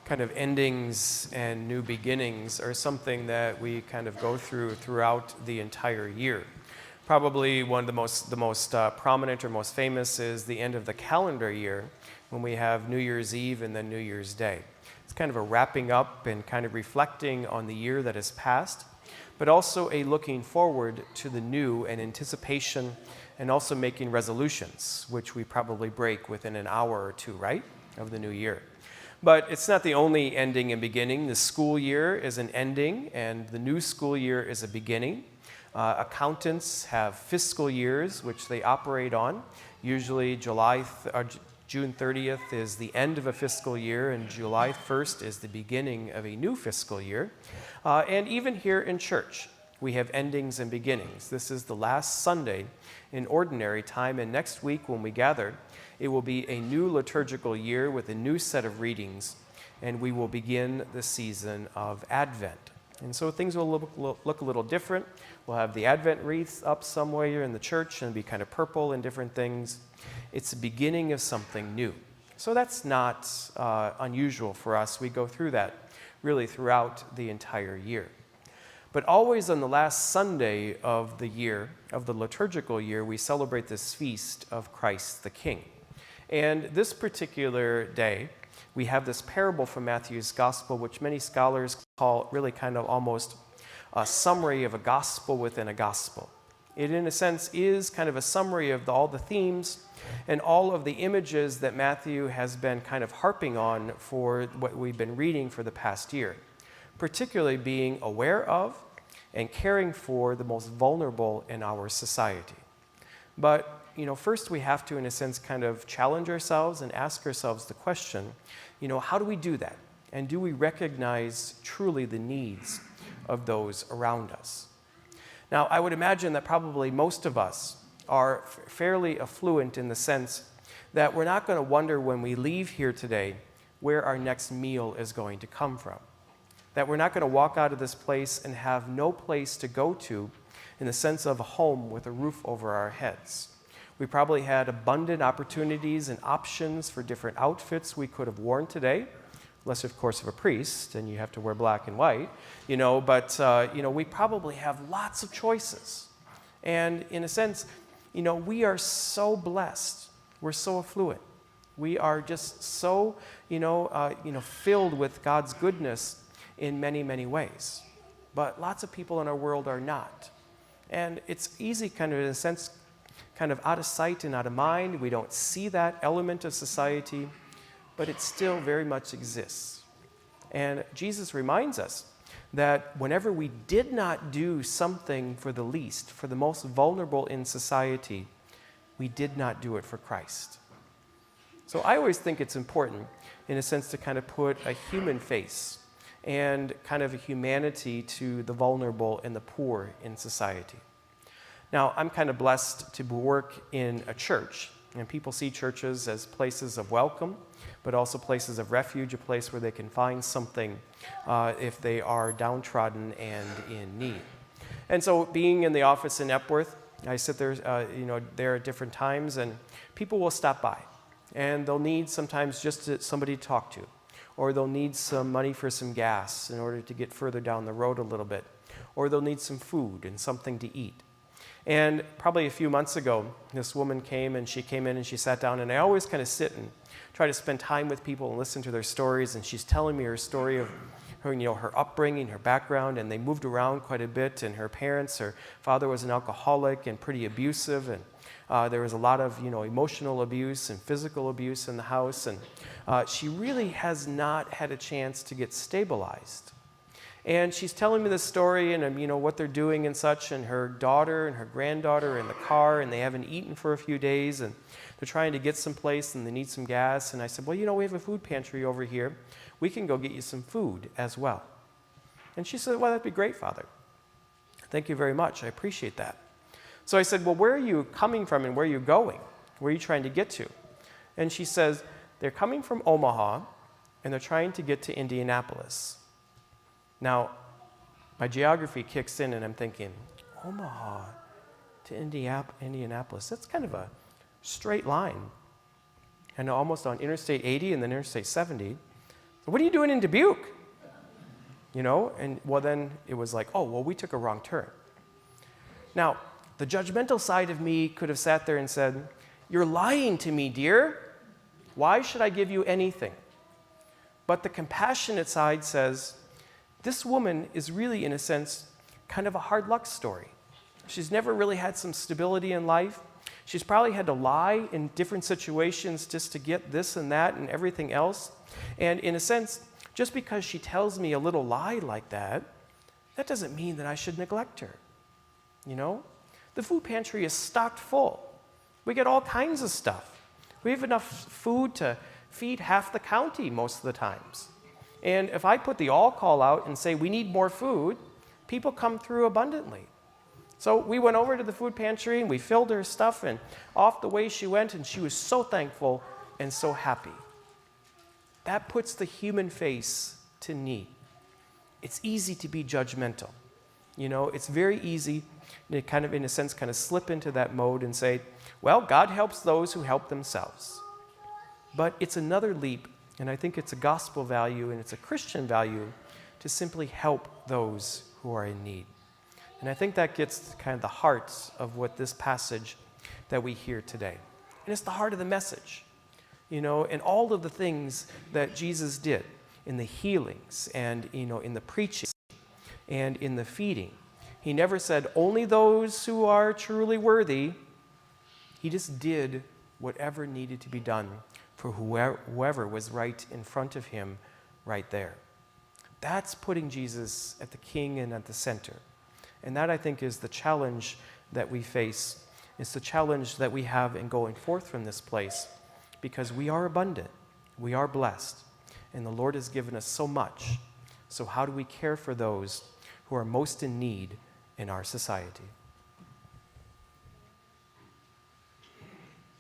kind of endings and new beginnings are something that we kind of go through throughout the entire year. Probably one of the most prominent or most famous is the end of the calendar year when we have New Year's Eve and then New Year's Day. It's kind of a wrapping up and kind of reflecting on the year that has passed, but also a looking forward to the new and anticipation, and also making resolutions, which we probably break within an hour or two, right, of the new year. But it's not the only ending and beginning. The school year is an ending, and the new school year is a beginning. Accountants have fiscal years, which they operate on. Usually June 30th is the end of a fiscal year, and July 1st is the beginning of a new fiscal year. And even here in church, we have endings and beginnings. This is the last Sunday in ordinary time, and next week when we gather, it will be a new liturgical year with a new set of readings, and we will begin the season of Advent. And so things will look a little different. We'll have the Advent wreaths up somewhere in the church, and it'll be kind of purple and different things. It's the beginning of something new. So that's not unusual for us. We go through that really throughout the entire year. But always on the last Sunday of the year, of the liturgical year, we celebrate this feast of Christ the King. And this particular day, we have this parable from Matthew's Gospel, which many scholars call really kind of almost a summary of a gospel within a gospel. It, in a sense, is kind of a summary of all the themes and all of the images that Matthew has been kind of harping on for what we've been reading for the past year, particularly being aware of and caring for the most vulnerable in our society. But first we have to, in a sense, kind of challenge ourselves and ask ourselves the question, how do we do that? And do we recognize truly the needs of those around us? Now, I would imagine that probably most of us are fairly affluent in the sense that we're not going to wonder when we leave here today where our next meal is going to come from. That we're not going to walk out of this place and have no place to go to in the sense of a home with a roof over our heads. We probably had abundant opportunities and options for different outfits we could have worn today, unless, of course, of a priest, and you have to wear black and white, but we probably have lots of choices. And in a sense, we are so blessed. We're so affluent. We are just so, filled with God's goodness in many, many ways. But lots of people in our world are not. And it's easy kind of, in a sense, kind of out of sight and out of mind. We don't see that element of society, but it still very much exists. And Jesus reminds us that whenever we did not do something for the least, for the most vulnerable in society, we did not do it for Christ. So I always think it's important, in a sense, to kind of put a human face and kind of a humanity to the vulnerable and the poor in society. Now, I'm kind of blessed to work in a church, and people see churches as places of welcome, but also places of refuge, a place where they can find something if they are downtrodden and in need. And so being in the office in Epworth, I sit there, there at different times, and people will stop by, and they'll need sometimes just somebody to talk to, or they'll need some money for some gas in order to get further down the road a little bit, or they'll need some food and something to eat. And probably a few months ago, this woman came and she sat down, and I always kind of sit and try to spend time with people and listen to their stories, and she's telling me her story of her upbringing, her background, and they moved around quite a bit, and her father was an alcoholic and pretty abusive, and there was a lot of emotional abuse and physical abuse in the house, and she really has not had a chance to get stabilized. And she's telling me this story and what they're doing and such, and her daughter and her granddaughter are in the car, and they haven't eaten for a few days, and they're trying to get someplace, and they need some gas. And I said, well, we have a food pantry over here. We can go get you some food as well. And she said, well, that'd be great, Father. Thank you very much. I appreciate that. So I said, well, where are you coming from and where are you going? Where are you trying to get to? And she says, they're coming from Omaha, and they're trying to get to Indianapolis. Now, my geography kicks in, and I'm thinking, Omaha to Indianapolis, that's kind of a straight line. And almost on Interstate 80 and then Interstate 70, What are you doing in Dubuque? And well, then it was like, oh, well, we took a wrong turn. Now, the judgmental side of me could have sat there and said, you're lying to me, dear. Why should I give you anything? But the compassionate side says, this woman is really, in a sense, kind of a hard luck story. She's never really had some stability in life. She's probably had to lie in different situations just to get this and that and everything else. And in a sense, just because she tells me a little lie like that, that doesn't mean that I should neglect her. The food pantry is stocked full. We get all kinds of stuff. We have enough food to feed half the county most of the times. And if I put the all call out and say we need more food, people come through abundantly. So we went over to the food pantry and we filled her stuff, and off the way she went, and she was so thankful and so happy. That puts the human face to need. It's easy to be judgmental. It's very easy to kind of, in a sense, kind of slip into that mode and say, well, God helps those who help themselves. But it's another leap, and I think it's a gospel value and it's a Christian value to simply help those who are in need. And I think that gets kind of the heart of what this passage that we hear today. And it's the heart of the message, and all of the things that Jesus did in the healings and, in the preaching and in the feeding. He never said, only those who are truly worthy. He just did whatever needed to be done for whoever was right in front of him right there. That's putting Jesus at the king and at the center. And that, I think, is the challenge that we face. It's the challenge that we have in going forth from this place, because we are abundant, we are blessed, and the Lord has given us so much. So how do we care for those who are most in need in our society?